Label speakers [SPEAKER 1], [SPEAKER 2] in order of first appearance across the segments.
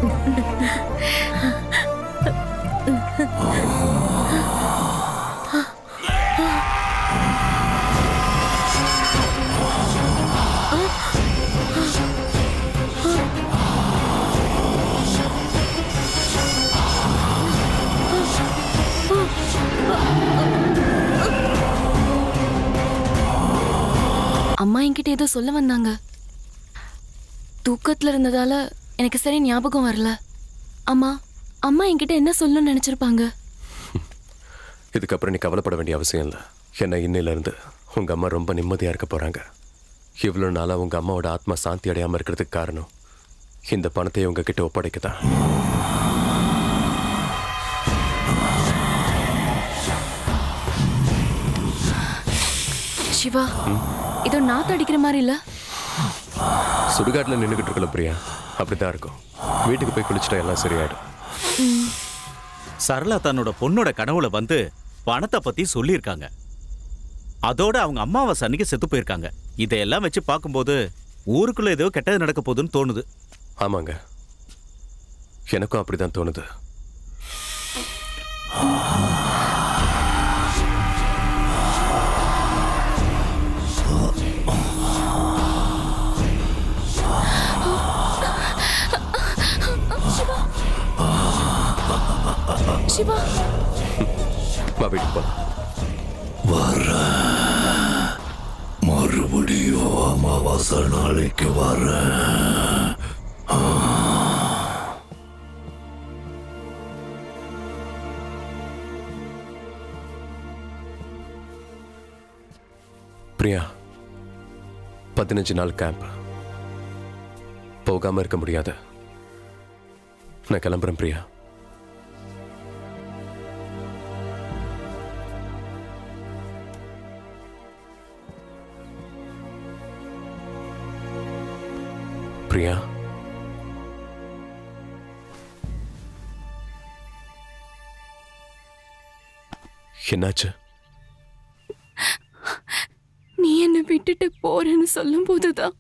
[SPEAKER 1] அம்மா என்கிட்ட ஏதோ சொல்ல வந்தாங்க. தூக்கத்துல இருந்ததால எனக்கு சரி ஞாபகம் வரல. அம்மா என்கிட்ட என்ன சொல்லணும்னு நினைச்சிருப்பாங்க?
[SPEAKER 2] இதுக்கப்புறம் நீ கவலைப்பட வேண்டிய அவசியம் இல்லை. என்ன இன்னையில இருந்து உங்க அம்மா ரொம்ப நிம்மதியா இருக்க போறாங்க. இவ்வளவு நாளா உங்க அம்மாவோட ஆத்மா சாந்தி அடையாம இருக்கிறதுக்கு காரணம் இந்த பணத்தை உங்ககிட்ட ஒப்படைக்கதான்.
[SPEAKER 1] சிவா, இதோ நாத்து அடிக்கிற மாதிரி இல்ல?
[SPEAKER 2] சுடுகாட்டில் நின்றுகிட்டு இருக்கல பிரியா, அப்படித்தான் இருக்கும். வீட்டுக்கு போய் குளிச்சுட்டா எல்லாம் சரியாயிடும்.
[SPEAKER 3] சரளா தன்னோட பொண்ணோட கனவுல வந்து பணத்தை பத்தி சொல்லியிருக்காங்க. அதோட அவங்க அம்மாவாசை அன்னைக்கு செத்து போயிருக்காங்க. இதையெல்லாம் வச்சு பார்க்கும்போது ஊருக்குள்ள ஏதோ கெட்டது நடக்க போகுதுன்னு தோணுது.
[SPEAKER 2] ஆமாங்க, எனக்கும் அப்படிதான் தோணுது.
[SPEAKER 1] சிவா,
[SPEAKER 2] வா வீட்டுக்கு போலாம்.
[SPEAKER 4] வர மறுபடியும் அமாவாசை நாளைக்கு வர.
[SPEAKER 2] பிரியா, 15 நாள் கேம்ப். போகாம இருக்க முடியாது. நான் கிளம்புறேன் பிரியா. பிரியா, என்னாச்சு?
[SPEAKER 1] நீ என்னை விட்டுட்டு போறேன்னு சொல்லும் போதுதான்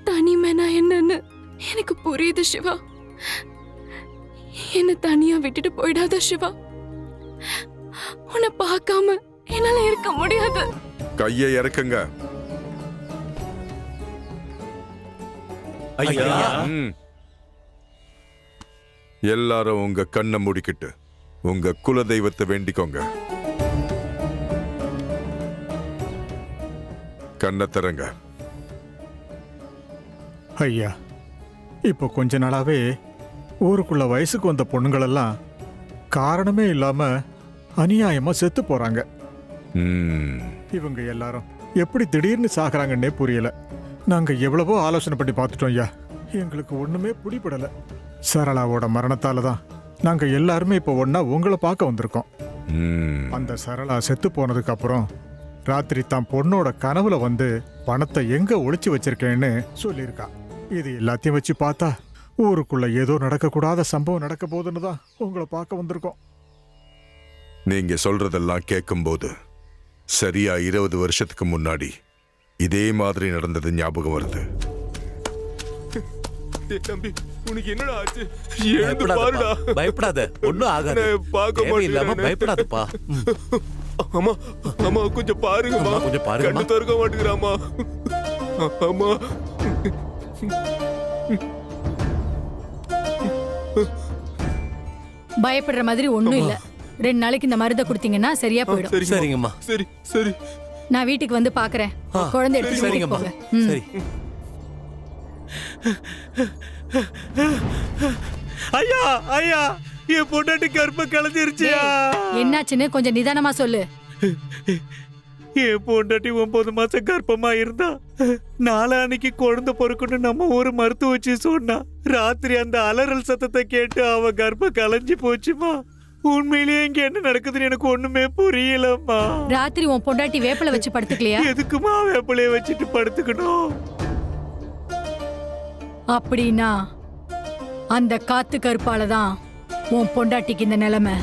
[SPEAKER 1] தனிமைனா என்னன்னு எனக்கு புரியுது சிவா. என்ன தனியா விட்டுட்டு போயிடாத சிவா. உன்னை பார்க்காம என்னால இருக்க முடியாது.
[SPEAKER 5] கையை இறக்குங்க. எல்லாரும் உங்க கண்ணை மூடிக்கிட்டு உங்க குல தெய்வத்தை வேண்டிக்கோங்க. கண்ணை திறங்க.
[SPEAKER 6] ஐயா, இப்போ கொஞ்ச நாளாவே ஊருக்குள்ள வயசுக்கு வந்த பொண்ணுங்களெல்லாம் காரணமே இல்லாம அநியாயமா செத்து போறாங்க. இவங்க எல்லாரும் எப்படி திடீர்னு சாகுறாங்கன்னே புரியல. நாங்க எவ்வளவோ ஆலோசனை பண்ணி பார்த்துட்டோம் ஐயா, எங்களுக்கு ஒண்ணுமே பிடிபடல. சரளாவோட மரணத்தால தான் நாங்க எல்லாருமே இப்போ ஒன்னா உங்களை பார்க்க வந்திருக்கோம். அந்த சரளா செத்து போனதுக்கு அப்புறம் ராத்திரி தான் பொண்ணோட கனவுல வந்து பணத்தை எங்க ஒளிச்சு வச்சிருக்கேன்னு சொல்லியிருக்கா. இது எல்லாத்தையும் வச்சு பார்த்தா ஊருக்குள்ள ஏதோ நடக்கக்கூடாத சம்பவம் நடக்க போதுன்னு தான் உங்களை பார்க்க வந்திருக்கோம்.
[SPEAKER 5] நீங்க சொல்றதெல்லாம் கேட்கும்போது சரியா 20 வருஷத்துக்கு முன்னாடி இதே மாதிரி நடந்தது ஞாபகம் வருது.
[SPEAKER 7] தம்பி, உனக்கு என்னடா ஆச்சு? எழுந்து பாருடா.
[SPEAKER 3] பயப்படாத, ஒண்ணும் ஆகாது.
[SPEAKER 7] தேவையில்லாம
[SPEAKER 3] பயப்படாதப்பா.
[SPEAKER 7] அம்மா, அம்மா கொஞ்சம் பாருங்கம்மா.
[SPEAKER 3] கொஞ்சம் பாருங்க.
[SPEAKER 7] கண்ணு திறக்க மாட்டேங்கிறாம்மா. அம்மா,
[SPEAKER 8] பயப்படுற மாதிரி ஒண்ணும் இல்ல. 2 நாளைக்கு இந்த மருந்தை கொடுத்தீங்கன்னா சரியா போயிடும்.
[SPEAKER 3] சரிங்கம்மா.
[SPEAKER 7] சரி சரி,
[SPEAKER 8] நான் வீட்டுக்கு வந்து பாக்குறேன். குழந்தை எடுத்து
[SPEAKER 3] சரிங்கம்மா.
[SPEAKER 8] போங்க.
[SPEAKER 3] சரி. ஐயா ஐயா, என் பொண்டாட்டி கர்ப்பம் கலைஞ்சிருச்சியா?
[SPEAKER 8] என்னாச்சுன்னு கொஞ்சம் நிதானமா சொல்லு.
[SPEAKER 3] என் பொண்டாட்டி 9 மாசம் கர்ப்பமா இருந்தா. நாளான்னைக்கு குழந்தை பொறுக்கணும் நம்ம ஒரு மருத்துவ வச்சு சொன்னா. ராத்திரி அந்த அலறல் சத்தத்தை கேட்டு அவ கர்ப்பம் கலைஞ்சு போச்சுமா. உண்மையிலேயே இங்க என்ன நடக்குதுன்னு எனக்கு ஒண்ணுமே புரியலம்மா.
[SPEAKER 8] ராத்திரி உன் பொண்டாட்டி வேப்பில வச்சு படுத்துக்கலையா?
[SPEAKER 3] எதுக்குமா வேப்பிலைய வச்சுட்டு படுத்துக்கணும்?
[SPEAKER 8] அப்படின்னா அந்த காத்து கருப்பாலதான் உன் பொண்டாட்டிக்கு இந்த நிலைமை.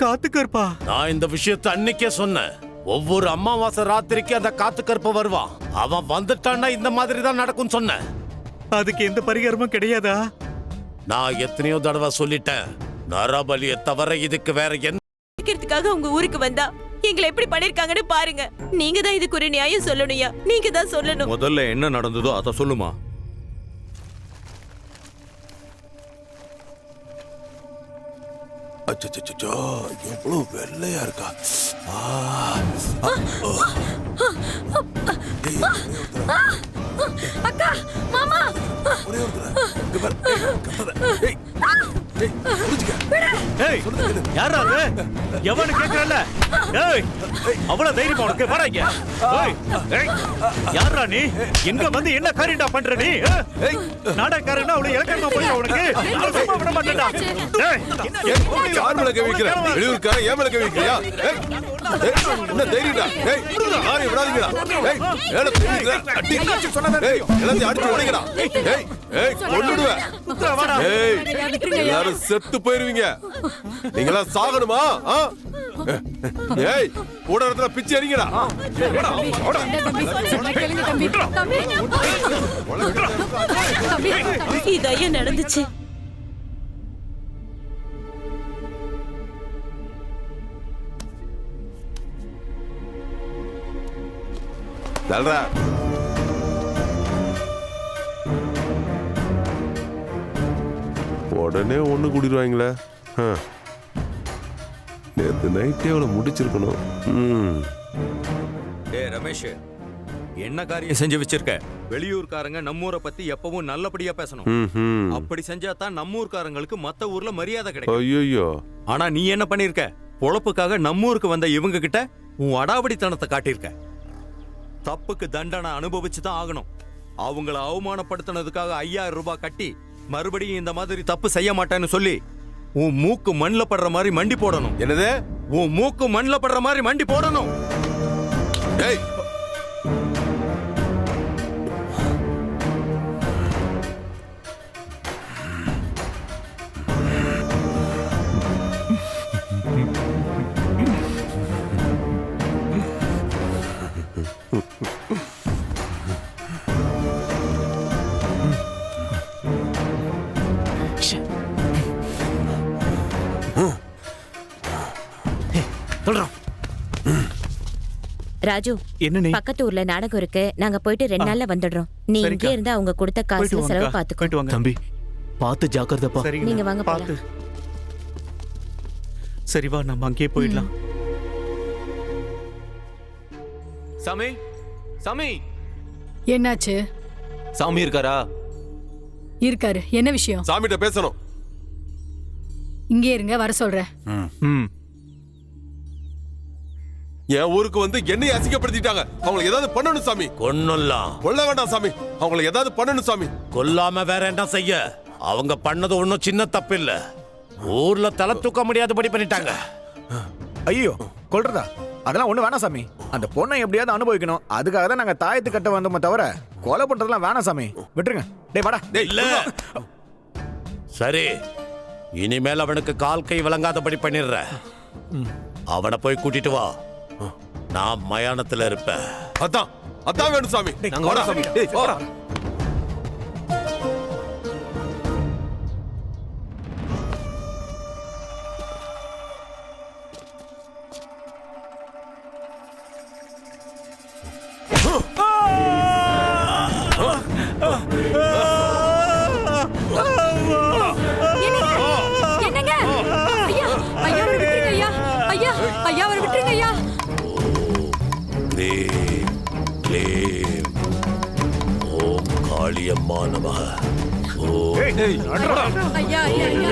[SPEAKER 3] காத்து கருப்பா?
[SPEAKER 9] நான் இந்த விஷயத்தை அன்னைக்கே சொன்னேன். ஒவ்வொரு அமாவாசை ராத்திரிக்கு அந்த காத்து கருப்ப வருவான். அவன் வந்துட்டான்னா இந்த மாதிரி தான் நடக்கும் சொன்னேன்.
[SPEAKER 3] அதுக்கு எந்த பரிகாரமும் கிடையாதா?
[SPEAKER 9] நான் எத்தனையோ தடவை சொல்லிட்டேன், நரபலியை தவிர இதுக்கு வேற என்ன?
[SPEAKER 10] கேட்கறதுக்காக உங்க ஊருக்கு வந்தா எங்களை எப்படி பண்ணிருக்காங்கன்னு பாருங்க. நீங்க தான் இதுக்கு ஒரு நியாயம் சொல்லணும்யா. நீங்க தான் சொல்லணும்.
[SPEAKER 7] முதல்ல என்ன நடந்ததோ அத சொல்லுமா.
[SPEAKER 4] அச்சச்சோ, எவ்வளவு வெள்ளையா இருக்கா.
[SPEAKER 10] அக்கா, மாமா,
[SPEAKER 4] ஒரே ஒருத்தர் இங்க பாரு. ஏய்,
[SPEAKER 3] ஏய், யாரா அது? எவனு கேக்குறல்ல? ஏய், அவ்வளவு தைரியமா உனக்கு? வராங்க. ஏய், ஏய், யாரா நீ? எங்க வந்து என்ன காரியடா பண்ற நீ? நாடகாரனா அவளை இலக்கணமா போய் உனக்கு நான் சும்மா விட மாட்டேன்டா. ஏய்,
[SPEAKER 5] யார் மேல கை வைக்கிற? வெளியூர்க்கார ஏன் மேல கை வைக்கிறியா? ஏய், என்ன தைரியடா? ஏய், யாரையும் விடாதீங்கடா. ஏய், ஏல தெரியுதா? அடி ஏய், எல்லாத்தையும் அடிச்சு உடைங்கடா. ஏய், ஏய், கொன்னுடுவேன். ஏய், எல்லாரும் செத்து போயிருவீங்க. நீங்களா சாகணுமா? ஏய், கூட இடத்துல பிச்சை எறிங்கடா.
[SPEAKER 10] இதையே நடந்துச்சு.
[SPEAKER 5] தல்றா. உடனே ஒண்ணு கூடிடுவாங்களே. நேத்து நைட்டே அவளை முடிச்சிருக்கணும்.
[SPEAKER 7] டேய் ரமேஷ், என்ன காரியம் செஞ்சு வச்சிருக்க? வெளியூர்காரங்க நம்ம ஊரை பத்தி எப்பவும் நல்லபடியா பேசணும். அப்படி செஞ்சா தான் நம்ம ஊர்காரங்களுக்கு மத்த ஊர்ல மரியாதை கிடைக்கும்.
[SPEAKER 5] ஐயோ,
[SPEAKER 7] ஆனா நீ என்ன பண்ணிருக்க? பொழப்புக்காக நம்ம ஊருக்கு வந்த இவங்க கிட்ட உன் அடாவடித்தனத்தை காட்டியிருக்க. தப்புக்கு தண்டனை அனுபவிச்சு தான் ஆகணும். அவங்கள அவமானப்படுத்தினதுக்காக 5000 ரூபாய் கட்டி மறுபடியும் இந்த மாதிரி தப்பு செய்ய மாட்டேன்னு சொல்லி உன் மூக்கு மண்ல படுற மாதிரி மண்டி போடணும்.
[SPEAKER 5] என்னது?
[SPEAKER 7] உன் மூக்கு மண்ல படுற மாதிரி மண்டி போடணும்.
[SPEAKER 5] ஏய்,
[SPEAKER 10] ராஜு,
[SPEAKER 3] என்ன நீ?
[SPEAKER 10] பக்கத்து ஊர்ல நாடகம் இருக்கு. நாங்க போயிட்டு 2 நாள்ல வந்துடுறோம். நீ இங்கே இருந்தா அவங்க கொடுத்த காசுல செலவு பாத்துக்கோ.
[SPEAKER 3] போயிட்டு வாங்க
[SPEAKER 11] தம்பி, பார்த்து ஜாக்கிரதைப்பா.
[SPEAKER 10] நீங்க வாங்க
[SPEAKER 3] பார்த்து.
[SPEAKER 10] போலாம்.
[SPEAKER 3] சரி வா, நம்ம அங்கேயே போயிடலாம்.
[SPEAKER 11] சாமி, சாமி,
[SPEAKER 8] என்னாச்சு?
[SPEAKER 11] சாமி இருக்காரா?
[SPEAKER 8] இருக்காரு. என்ன விஷயம்?
[SPEAKER 5] சாமிகிட்ட பேசணும்.
[SPEAKER 8] இங்கே இருங்க, வர சொல்றேன்.
[SPEAKER 5] என் ஊருக்கு வந்து என்னைய அசிங்கப்படுத்திட்டாங்க. அவங்களுக்கு ஏதாவது பண்ணணும் சாமி.
[SPEAKER 9] கொன்னலாம்.
[SPEAKER 5] கொல்ல வேண்டாம் சாமி, அவங்களுக்கு ஏதாவது பண்ணணும் சாமி.
[SPEAKER 9] கொல்லாம வேற என்ன செய்ய? அவங்க பண்ணது ஒன்னும் சின்ன தப்பு இல்ல. ஊர்ல தலை தூக்க முடியாதபடி பண்ணிட்டாங்க.
[SPEAKER 11] ஐயோ, கொல்றதா? அதெல்லாம் ஒண்ணு வேணாம் சாமி. அந்த பொண்ணை எப்படியாவது அனுபவிக்கணும். அதுக்காக தான் நாங்க தாயத்து கட்ட வந்தோமே தவிர கொலை பண்றதெல்லாம் வேணாம் சாமி. விட்டுருங்க. டேய் வாடா.
[SPEAKER 9] இல்ல. சரி, இனிமேல் அவனுக்கு கால் கை விளங்காதபடி பண்ணிடுற. அவனை போய் கூட்டிட்டு வா. நான் மயானத்துல இருப்பேன்.
[SPEAKER 5] அதான் அதான் வேணும் சாமி.
[SPEAKER 11] நாங்க வரோம் சாமி. டேய் வாடா.
[SPEAKER 8] என்னங்க? ஐயா, ஐயா அவரை விட்டுருங்க ஐயா. ஐயா, ஐயா அவரை விட்டுருங்க ஐயா.
[SPEAKER 9] க்ளீம், க்ளீம். ஓம் காளியம்மா நமः. ஓம்.
[SPEAKER 8] ஐயா, ஐயா, ஐயா.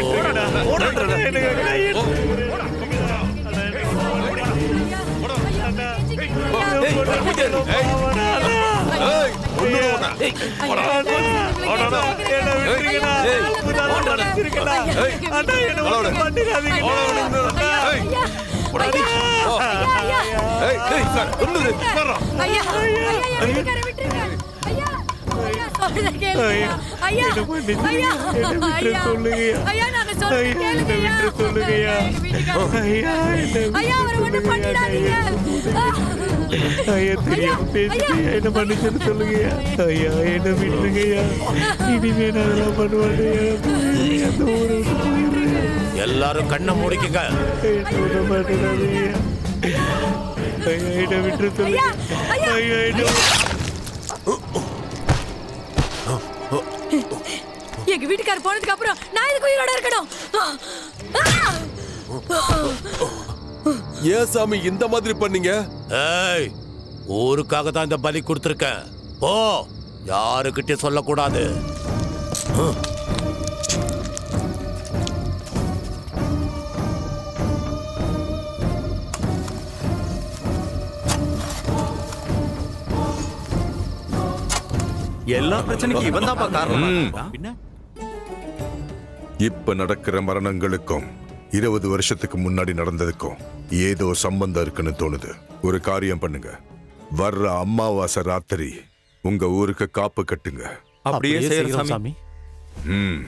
[SPEAKER 3] ஐயா தெரியாம பேசிட்டு என்ன மன்னிச்சுன்னு சொல்லுங்கய்யா. ஐயா என்ன விட்டுருங்கய்யா. இனிமே நான் அதெல்லாம் பண்ணுவாங்க. அந்த ஊரை விட்டு போயிடுறேன்.
[SPEAKER 9] எல்லாரும் கண்ணை மூடிக்குங்க.
[SPEAKER 3] என்ன விட மாட்டேன். ஐயா என்ன விட்டு சொல்லுங்க. ஐயா என்ன
[SPEAKER 8] எங்க வீட்டுக்கார போனதுக்கு அப்புறம் நான் இதுக்கு உயிரோட இருக்கணும்.
[SPEAKER 5] ஏன் சாமி இந்த மாதிரி பண்ணீங்க?
[SPEAKER 9] ஏய், ஊருக்காக தான் இந்த பலி கொடுத்துருக்கேன். போ, யாருக்கிட்டே சொல்லக்கூடாது.
[SPEAKER 7] எல்லா பிரச்சனைக்கும் இவன் தான்ப்பா காரணம். பின்ன
[SPEAKER 5] இப்ப நடக்கிற மரணங்களுக்கும் 20 வருஷத்துக்கு முன்னாடி நடந்ததுக்கும் ஏதோ சம்பந்தம் இருக்குன்னு தோணுது. ஒரு காரியம் பண்ணுங்க. வர்ற அமாவாசை ராத்திரி உங்க ஊருக்கு காப்பு கட்டுங்க.
[SPEAKER 7] அப்படியே செய்யறோம் சாமி.
[SPEAKER 5] ம்